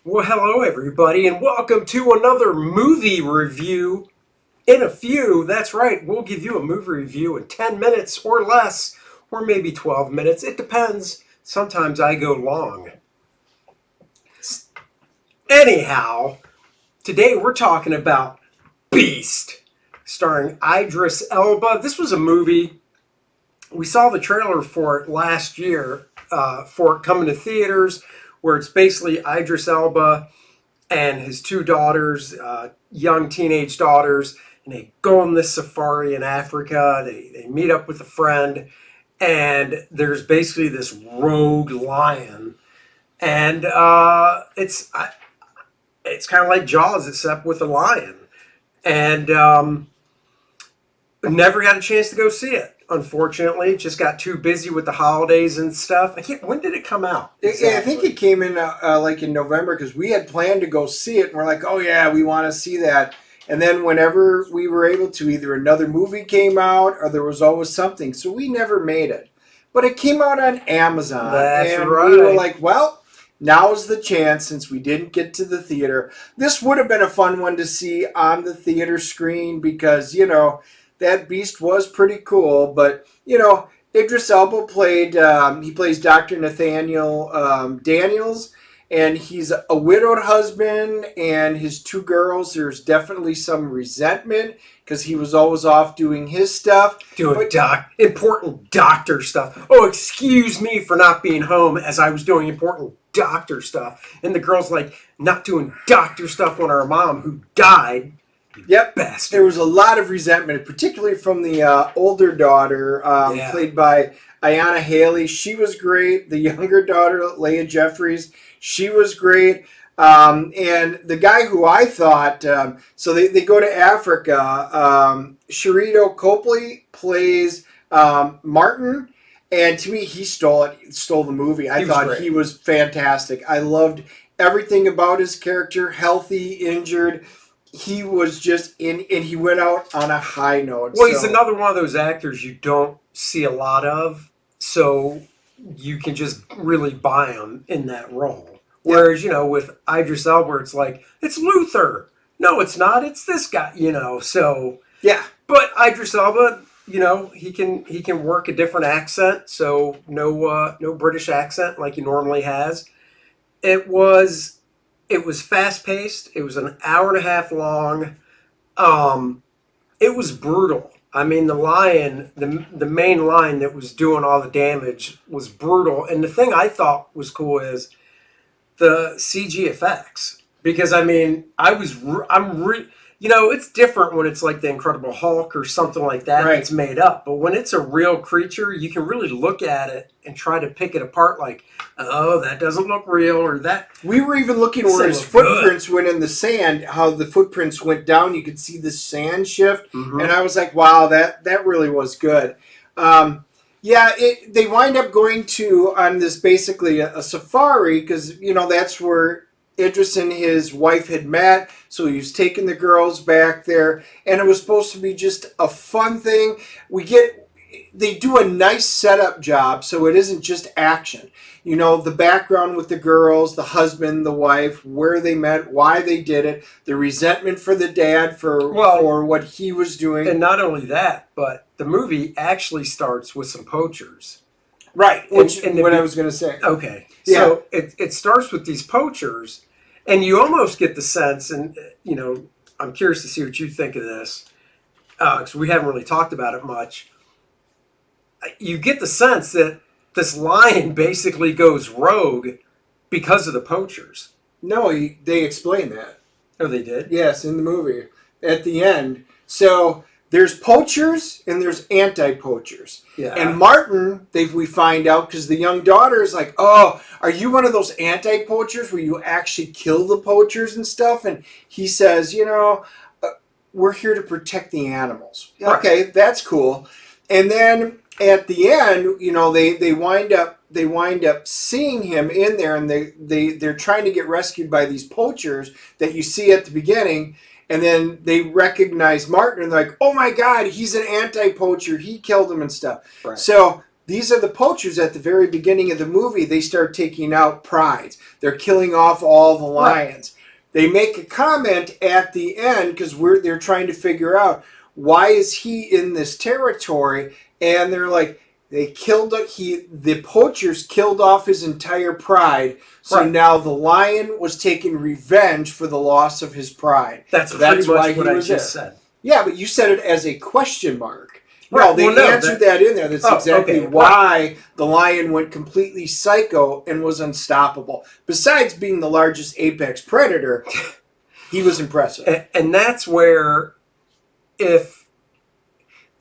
Well, hello everybody, and welcome to another movie review in a few. That's right, we'll give you a movie review in 10 minutes or less, or maybe 12 minutes. It depends. Sometimes I go long. Anyhow, today we're talking about Beast, starring Idris Elba. This was a movie, we saw the trailer for it last year, for it coming to theaters, where it's basically Idris Elba and his two daughters, young teenage daughters, and they go on this safari in Africa. They meet up with a friend, and there's basically this rogue lion, and it's kind of like Jaws, except with a lion, and never got a chance to go see it. Unfortunately, just got too busy with the holidays and stuff. When did it come out? Exactly. Yeah, I think it came in like in November because we had planned to go see it, and we're like, oh yeah, we want to see that. And then whenever we were able to, either another movie came out or there was always something, so we never made it. But it came out on Amazon, That's and right. We were like, well, now's the chance since we didn't get to the theater. This would have been a fun one to see on the theater screen because that Beast was pretty cool, but Idris Elba he plays Dr. Nathaniel Daniels, and he's a widowed husband, and his two girls, there's definitely some resentment because he was always off doing his stuff. Doing important doctor stuff. Oh, excuse me for not being home as I was doing important doctor stuff. And the girl's like, not doing doctor stuff when our mom, who died, Yep, bastard. There was a lot of resentment, particularly from the older daughter, played by Ayanna Haley. She was great. The younger daughter, Leah Jeffries, she was great. And the guy who I thought, so they go to Africa. Sharito Copley plays Martin, and to me, he stole the movie. I thought he was fantastic. I loved everything about his character, healthy, injured. He was just and he went out on a high note. Well, he's another one of those actors you don't see a lot of, so you can just really buy him in that role. Whereas, with Idris Elba, it's like, it's Luther. No, it's not. It's this guy, so. Yeah. But Idris Elba, he can work a different accent, so no British accent like he normally has. It was fast-paced. It was an hour and a half long. It was brutal. I mean, the lion, the main lion that was doing all the damage was brutal. And the thing I thought was cool is the CG effects. Because, I mean, it's different when it's like the Incredible Hulk or something like that that's made up. But when it's a real creature, you can really look at it and try to pick it apart like, oh, that doesn't look real, or that. We were even looking where his footprints went in the sand, how the footprints went down. You could see the sand shift. Mm-hmm. And I was like, wow, that really was good. They wind up going on this basically a safari because, that's where Idris and his wife had met, so he was taking the girls back there, and it was supposed to be just a fun thing. They do a nice setup job, so it isn't just action. The background with the girls, the husband, the wife, where they met, why they did it, the resentment for the dad for what he was doing. And not only that, but the movie actually starts with some poachers. Right, which what I was going to say. Okay, so it starts with these poachers, and you almost get the sense, and I'm curious to see what you think of this, because we haven't really talked about it much. You get the sense that this lion basically goes rogue because of the poachers. No, they explain that. Oh, they did? Yes, in the movie at the end. So there's poachers and there's anti-poachers. Yeah. And Martin, we find out, because the young daughter is like, oh, are you one of those anti-poachers where you actually kill the poachers and stuff? And he says, we're here to protect the animals. Right. Okay, that's cool. And then at the end, they wind up seeing him in there, and they're trying to get rescued by these poachers that you see at the beginning. And then they recognize Martin, and they're like, oh my God, he's an anti-poacher. He killed him and stuff. Right. So these are the poachers at the very beginning of the movie. They start taking out prides. They're killing off all the lions. Right. They make a comment at the end because they're trying to figure out why is he in this territory, and they're like, the poachers killed off his entire pride. So now the lion was taking revenge for the loss of his pride. That's pretty much what I just said. Yeah, but you said it as a question mark. Right. No, they answered that in there. That's exactly why the lion went completely psycho and was unstoppable. Besides being the largest apex predator, he was impressive. And that's where,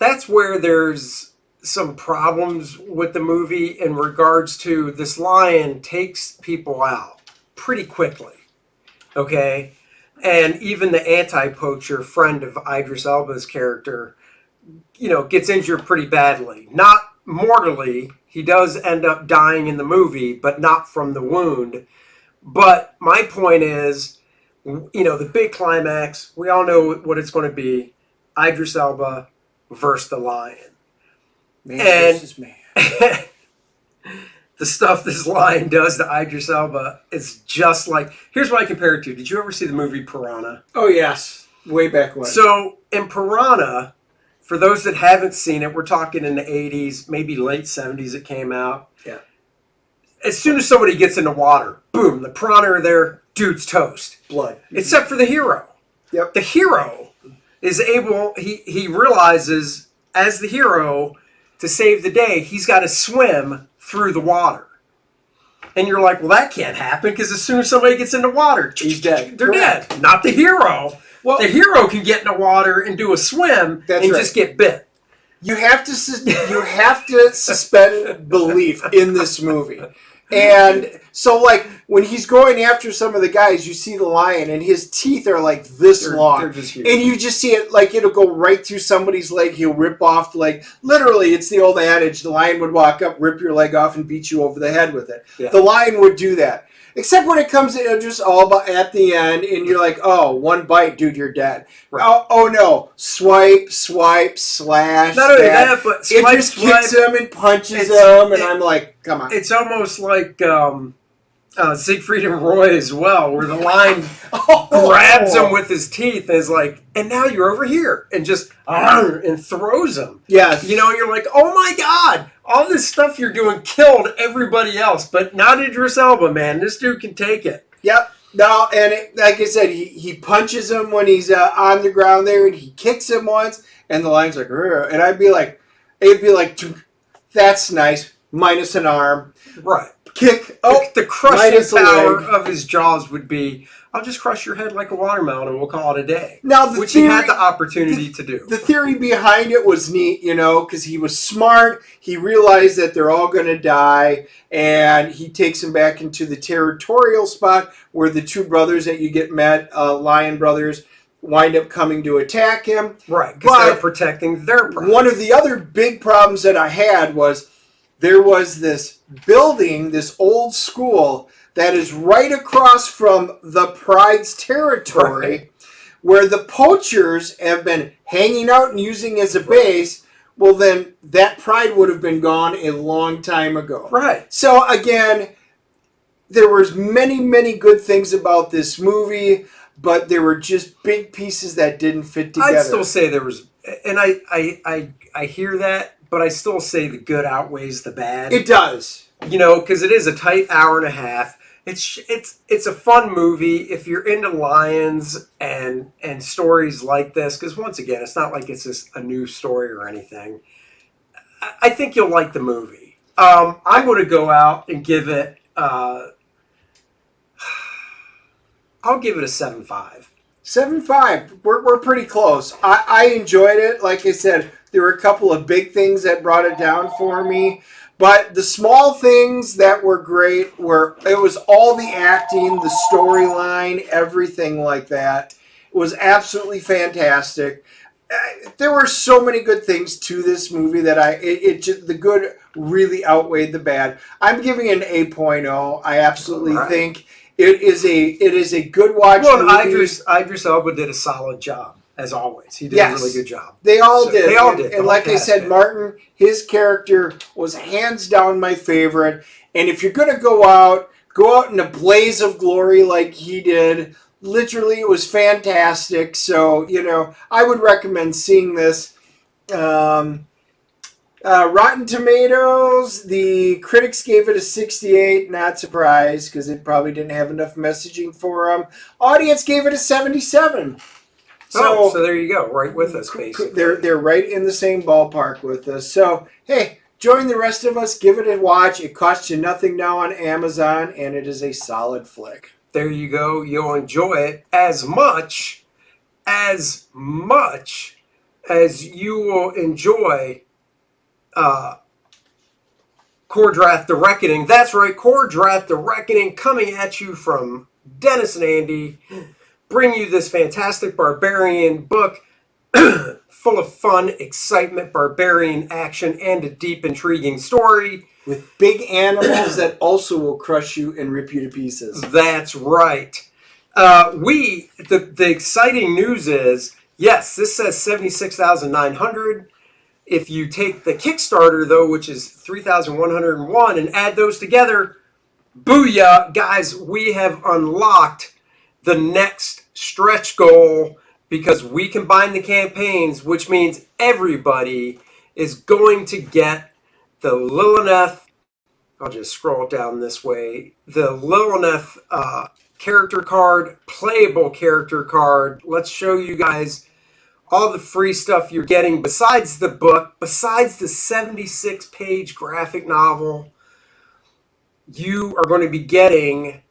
there's some problems with the movie in regards to this lion takes people out pretty quickly. Okay? And even the anti-poacher friend of Idris Elba's character, gets injured pretty badly. Not mortally. He does end up dying in the movie, but not from the wound. But my point is, the big climax, we all know what it's going to be. Idris Elba versus the lion. Man versus man. The stuff this lion does to Idris Elba is just like... Here's what I compare it to. Did you ever see the movie Piranha? Oh, yes. Way back when. So, in Piranha, for those that haven't seen it, we're talking in the 80s, maybe late 70s it came out. Yeah. As soon as somebody gets in the water, boom, the piranha are there, dude's toast. Blood. Except for the hero. Yep. The hero is able... He realizes, as the hero... to save the day, he's got to swim through the water. And you're like, well, that can't happen because as soon as somebody gets in the water, he's dead. They're dead. Not the hero. Well, the hero can get in the water and do a swim just get bit. You have to suspend belief in this movie. And so, like, when he's going after some of the guys, you see the lion, and his teeth are, like, this long. They're just huge. And you just see it, like, it'll go right through somebody's leg. He'll rip off the leg. Literally, it's the old adage. The lion would walk up, rip your leg off, and beat you over the head with it. Yeah. The lion would do that. Except when it comes to Idris Elba at the end, and you're like, oh, one bite, dude, you're dead. Right. Oh, no. Swipe, slash. Not only that, but it just kicks him and punches him, and I'm like, come on. It's almost like Siegfried and Roy as well, where the lion grabs him with his teeth and is like, and now you're over here, and just and throws him. Yes. You're like, oh my God, all this stuff you're doing killed everybody else, but not Idris Elba, man. This dude can take it. Yep. No, and like I said, he punches him when he's on the ground there, and he kicks him once, and the lion's like, rrr. And it'd be like, that's nice, minus an arm. Right. Kick. The crushing power of his jaws would be, I'll just crush your head like a watermelon and we'll call it a day. Now, which he had the opportunity to do. The theory behind it was neat, because he was smart. He realized that they're all going to die, and he takes them back into the territorial spot where the two brothers that you get met, Lion brothers, wind up coming to attack him. Right, because they're protecting their property. One of the other big problems that I had was there was this building, this old school, that is right across from the Pride's territory, where the poachers have been hanging out and using as a base. Well, then that Pride would have been gone a long time ago. Right. So, again, there was many, many good things about this movie, but there were just big pieces that didn't fit together. I'd still say there was, and I hear that, but I still say the good outweighs the bad. It does. Because it is a tight hour and a half. It's a fun movie if you're into lions and stories like this. Because once again, it's not like it's just a new story or anything. I think you'll like the movie. I'm going to go out and give it. I'll give it a 7.5. 7.5. We're pretty close. I enjoyed it. Like I said, there were a couple of big things that brought it down for me. But the small things that were great it was all the acting, the storyline, everything like that. It was absolutely fantastic. There were so many good things to this movie that the good really outweighed the bad. I'm giving it an 8.0. I absolutely think it is a good watch movie. Idris Elba did a solid job as always. He did a really good job. They all did. They all did. And like I said, Martin, his character was hands down my favorite. And if you're going to go out in a blaze of glory like he did. Literally, it was fantastic. So, I would recommend seeing this. Rotten Tomatoes, the critics gave it a 68. Not surprised, because it probably didn't have enough messaging for them. Audience gave it a 77. So there you go. Right with us, basically. They're right in the same ballpark with us. So, hey, join the rest of us. Give it a watch. It costs you nothing now on Amazon, and it is a solid flick. There you go. You'll enjoy it as much as you will enjoy Kor-Drath the Reckoning. That's right, Kor-Drath the Reckoning, coming at you from Dennis and Andy. Bring you this fantastic barbarian book full of fun, excitement, barbarian action, and a deep, intriguing story. With big animals that also will crush you and rip you to pieces. That's right. The exciting news is, yes, this says 76,900. If you take the Kickstarter, though, which is 3,101, and add those together, booyah, guys, we have unlocked the next stretch goal because we combine the campaigns, which means everybody is going to get the Lilith, I'll just scroll down this way, the Lilith character card, playable character card. Let's show you guys all the free stuff you're getting besides the book, besides the 76-page graphic novel. You are going to be getting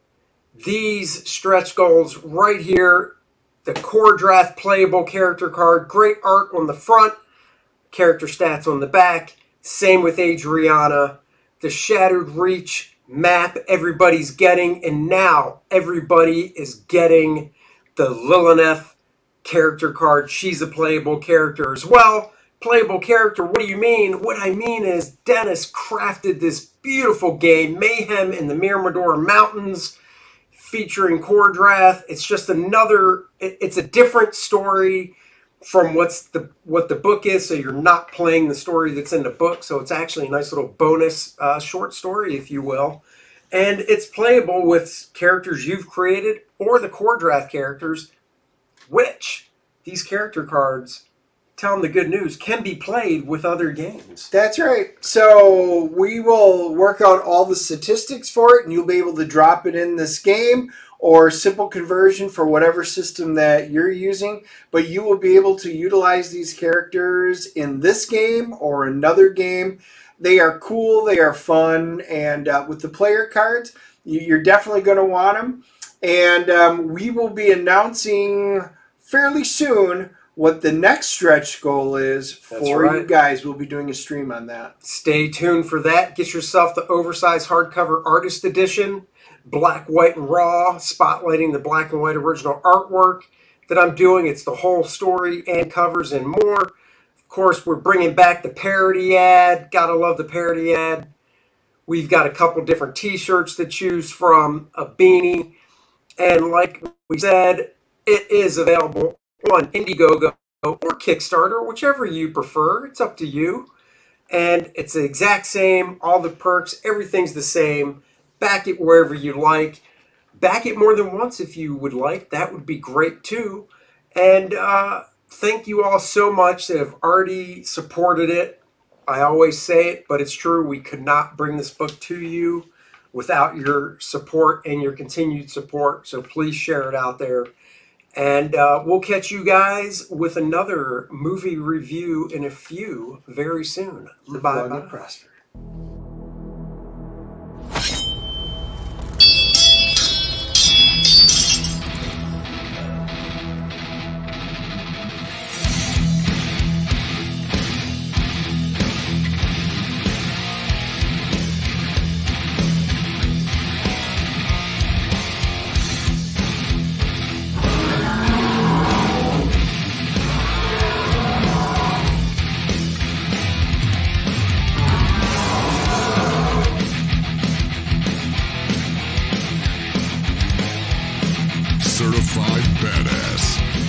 these stretch goals right here. The Kor-Drath playable character card, great art on the front, character stats on the back. Same with Adriana. The Shattered Reach map everybody's getting, and now everybody is getting the Lilith character card. She's a playable character as well. Playable character, what do you mean? What I mean is Dennis crafted this beautiful game, Mayhem in the Mirador Mountains, featuring Kor-Drath. It's just another, it's a different story from what the book is, so you're not playing the story that's in the book, so it's actually a nice little bonus short story, if you will. And it's playable with characters you've created or the Kor-Drath characters, which these character cards, tell them the good news, can be played with other games. That's right. So we will work out all the statistics for it, and you'll be able to drop it in this game or simple conversion for whatever system that you're using. But you will be able to utilize these characters in this game or another game. They are cool. They are fun. And with the player cards, you're definitely going to want them. And we will be announcing fairly soon what the next stretch goal is for you guys. We'll be doing a stream on that. Stay tuned for that. Get yourself the oversized hardcover artist edition, black, white, and raw, spotlighting the black and white original artwork that I'm doing. It's the whole story and covers and more. Of course, we're bringing back the parody ad. Gotta love the parody ad. We've got a couple different t-shirts to choose from, a beanie, and like we said, it is available on Indiegogo or Kickstarter, whichever you prefer. It's up to you. And it's the exact same, all the perks, everything's the same. Back it wherever you like. Back it more than once if you would like. That would be great too. And thank you all so much that have already supported it. I always say it, but it's true. We could not bring this book to you without your support and your continued support. So please share it out there. And we'll catch you guys with another movie review in a few very soon. Bye-bye. Prosper. Certified badass.